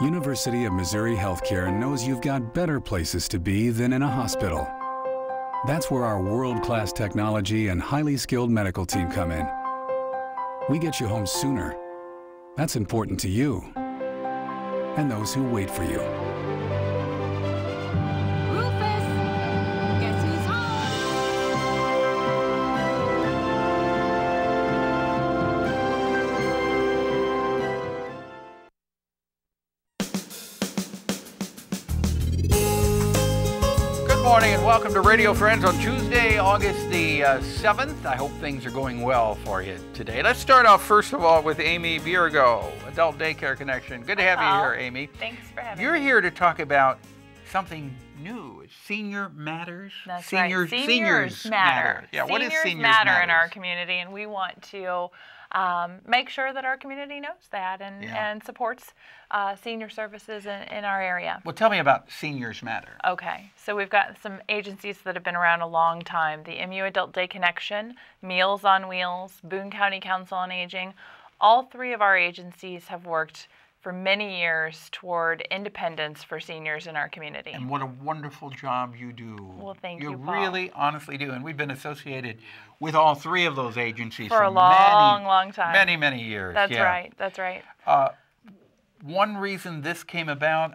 University of Missouri Healthcare knows you've got better places to be than in a hospital. That's where our world-class technology and highly skilled medical team come in. We get you home sooner. That's important to you and those who wait for you. Rufus, guess who's Good morning and welcome to Radio Friends on Tuesday, August the 7th. I hope things are going well for you today. Let's start off first of all with AMY BYERGO, Adult Daycare Connection. Good to have you here, Amy. Thanks for having me. You're here to talk about something new. Senior Matters? That's right. Seniors matter. Yeah, what is Seniors Matter in our Matters? community, and we want to make sure that our community knows that and supports senior services in our area. Well, tell me about Seniors Matter. Okay, so we've got some agencies that have been around a long time. The MU Adult Day Connection, Meals on Wheels, Boone County Council on Aging. All three of our agencies have worked for many years toward independence for seniors in our community. And what a wonderful job you do. Well, thank you, You Paul. really honestly do. And we've been associated with all three of those agencies For a long time. Many years. That's yeah. right, that's right. One reason this came about,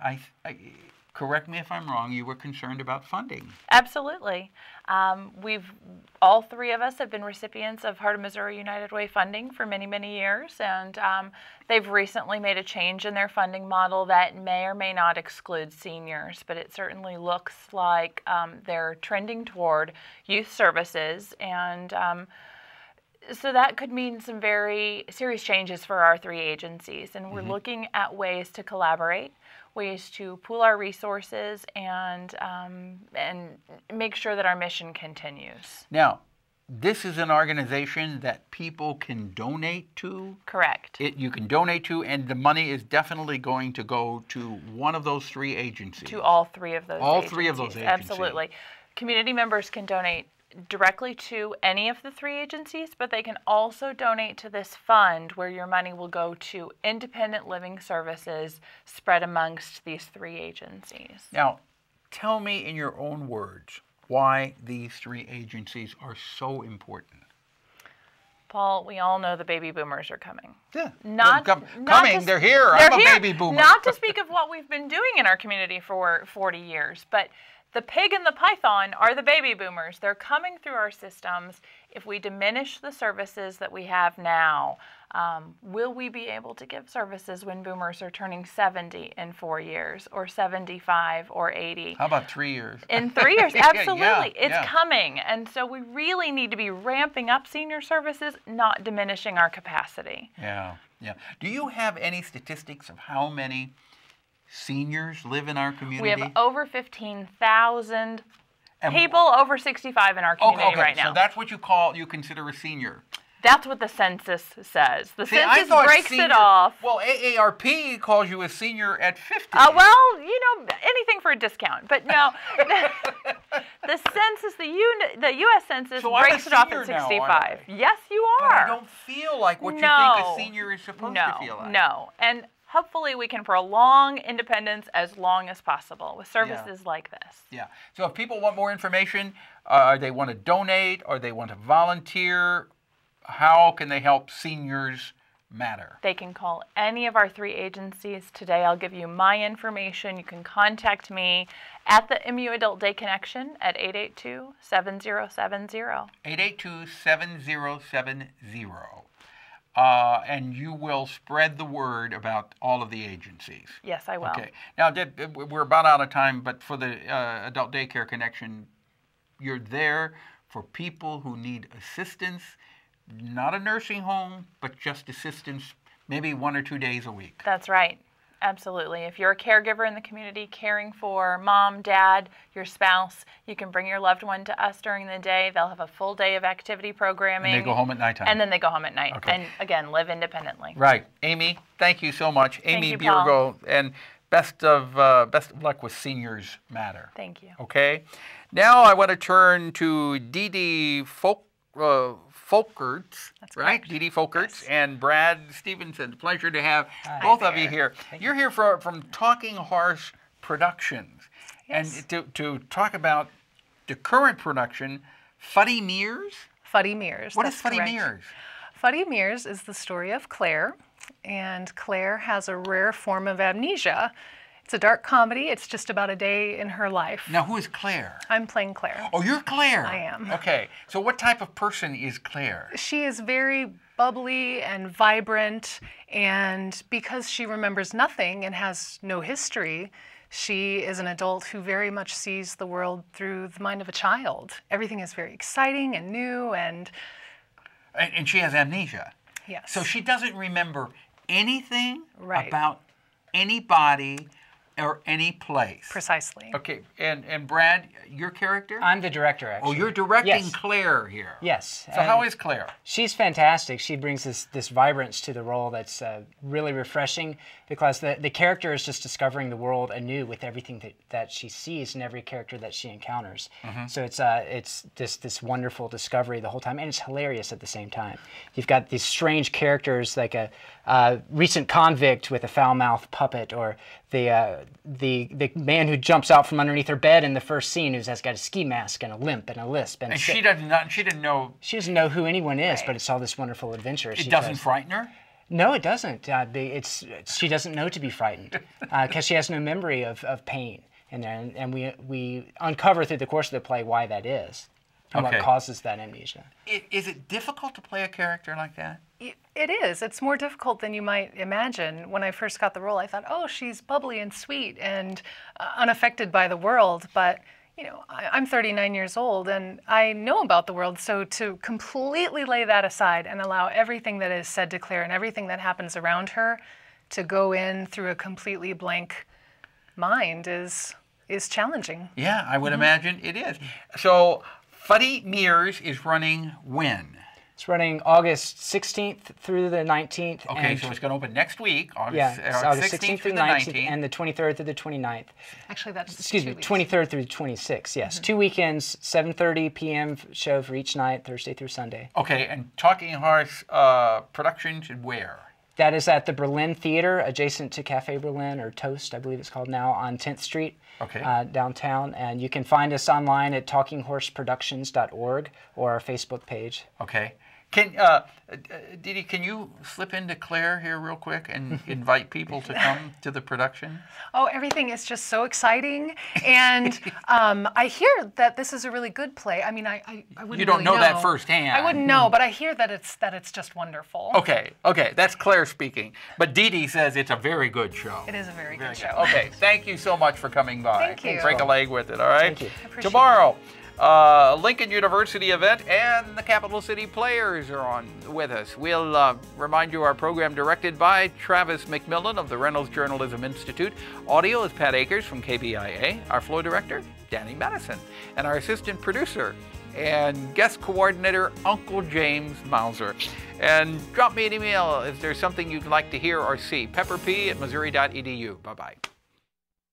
correct me if I'm wrong, you were concerned about funding. Absolutely. All three of us have been recipients of Heart of Missouri United Way funding for many years, and they've recently made a change in their funding model that may or may not exclude seniors, but it certainly looks like they're trending toward youth services, and so that could mean some very serious changes for our three agencies, and we're looking at ways to collaborate, ways to pool our resources, and make sure that our mission continues. Now, this is an organization that people can donate to. Correct. You can donate to, and the money is definitely going to go to one of those three agencies. To all three of those All agencies. three of those agencies. Absolutely. Community members can donate directly to any of the three agencies, but they can also donate to this fund where your money will go to independent living services spread amongst these three agencies. Now, tell me in your own words why these three agencies are so important. Paul, we all know the baby boomers are coming. Yeah, They're here. They're I'm here. a baby boomer. Not to speak of what we've been doing in our community for 40 years, but the pig and the python are the baby boomers. They're coming through our systems. If we diminish the services that we have now, will we be able to give services when boomers are turning 70 in 4 years, or 75 or 80? How about 3 years? In 3 years, absolutely. Yeah. It's coming. And so we really need to be ramping up senior services, not diminishing our capacity. Yeah. Do you have any statistics of how many seniors live in our community? We have over 15,000 people over 65 in our community right now. So that's what you consider a senior. That's what the census says. The See, I census thought breaks senior, it off. Well, AARP calls you a senior at 50. Well, anything for a discount. But no, the census, the U.S. Census breaks it off at 65. Yes, you are. But I don't feel like what you think a senior is supposed to feel like. No. And hopefully we can prolong independence as long as possible with services like this. Yeah. So if people want more information, they want to donate or they want to volunteer, how can they help Seniors Matter? They can call any of our three agencies today. I'll give you my information. You can contact me at the MU Adult Day Connection at 882-7070. 882-7070. And you will spread the word about all of the agencies. Yes, I will. Okay. Now, we're about out of time, but for the Adult Daycare Connection, you're there for people who need assistance, not a nursing home, but just assistance, maybe 1 or 2 days a week. That's right. Absolutely. If you're a caregiver in the community caring for mom, dad, your spouse, you can bring your loved one to us during the day. They'll have a full day of activity programming. And they go home at nighttime. And then they go home at night. Okay. And again, live independently. Right. Amy, thank you so much. Amy you, BYERGO, and best of luck with Seniors Matter. Thank you. Okay. Now I want to turn to DEEDEE Folkerts, That's right? correct. DEEDEE Folkerts Yes. and Brad Stephenson. Pleasure to have both of you there. here. You're here from Talking Horse Productions. Yes. And to talk about the current production, Fuddy Meers? Fuddy Meers. What is that's Fuddy correct. Meers? Fuddy Meers is the story of Claire, and Claire has a rare form of amnesia. It's a dark comedy. It's just about a day in her life. Now, who is Claire? I'm playing Claire. Oh, you're Claire. I am. Okay. So what type of person is Claire? She is very bubbly and vibrant, and because she remembers nothing and has no history, she is an adult who very much sees the world through the mind of a child. Everything is very exciting and new, and And she has amnesia. yes. So she doesn't remember anything Right. about anybody or any place. Precisely. Okay. And Brad, your character? I'm the director, actually. Oh, you're directing Yes. Claire here. Yes. So how is Claire? She's fantastic. She brings this vibrance to the role that's really refreshing, because the character is just discovering the world anew with everything that she sees and every character that she encounters. So it's just this wonderful discovery the whole time, and it's hilarious at the same time. You've got these strange characters like a recent convict with a foul-mouthed puppet, or the man who jumps out from underneath her bed in the first scene, who's has got a ski mask and a limp and a lisp. And she didn't know. She doesn't know who anyone is, but it's all this wonderful adventure. It doesn't frighten her? No, it doesn't. She doesn't know to be frightened because she has no memory of pain. And we uncover through the course of the play why that is and what causes that amnesia. Is it difficult to play a character like that? It is. It's more difficult than you might imagine. When I first got the role, I thought, oh, she's bubbly and sweet and unaffected by the world. But, you know, I'm 39 years old and I know about the world. So to completely lay that aside and allow everything that is said to Claire and everything that happens around her to go in through a completely blank mind is challenging. Yeah, I would imagine it is. So Fuddy Meers is running when? It's running August 16th through the 19th. Okay, and so it's going to open next week, August, it's August 16th through through the 19th. and the 23rd through the 29th. Actually, that's Excuse 2 me, weeks. 23rd through the 26th, yes. 2 weekends, 7:30 p.m. show for each night, Thursday through Sunday. Okay, and Talking Horse Productions, where? That is at the Berlin Theater, adjacent to Cafe Berlin, or Toast, I believe it's called now, on 10th Street, downtown. And you can find us online at talkinghorseproductions.org or our Facebook page. Okay. Can DEEDEE, can you slip into Claire here real quick and invite people to come to the production? Oh, everything is just so exciting, and I hear that this is a really good play. I mean, I wouldn't. You don't really know that firsthand. I wouldn't know, but I hear that it's just wonderful. Okay, that's Claire speaking. But DEEDEE says it's a very good show. It is a very good show. Okay, thank you so much for coming by. Thank you. Break a leg with it, all right? Thank you. I appreciate Tomorrow, Lincoln University event and the Capital City Players are on with us. We'll remind you our program directed by Travis McMillan of the Reynolds Journalism Institute. Audio is Pat Akers from KBIA. Our floor director, Danny Madison. And our assistant producer and guest coordinator, Uncle James Mauser. And drop me an email if there's something you'd like to hear or see. pepperp@missouri.edu. Bye-bye.